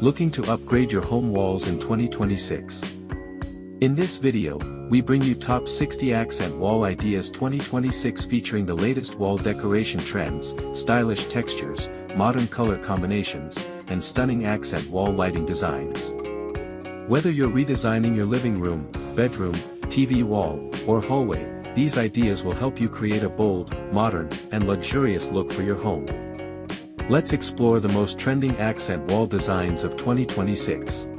Looking to upgrade your home walls in 2026? In this video, we bring you top 60 accent wall ideas 2026 featuring the latest wall decoration trends, stylish textures, modern color combinations, and stunning accent wall lighting designs. Whether you're redesigning your living room, bedroom, TV wall, or hallway, these ideas will help you create a bold, modern, and luxurious look for your home. Let's explore the most trending accent wall designs of 2026.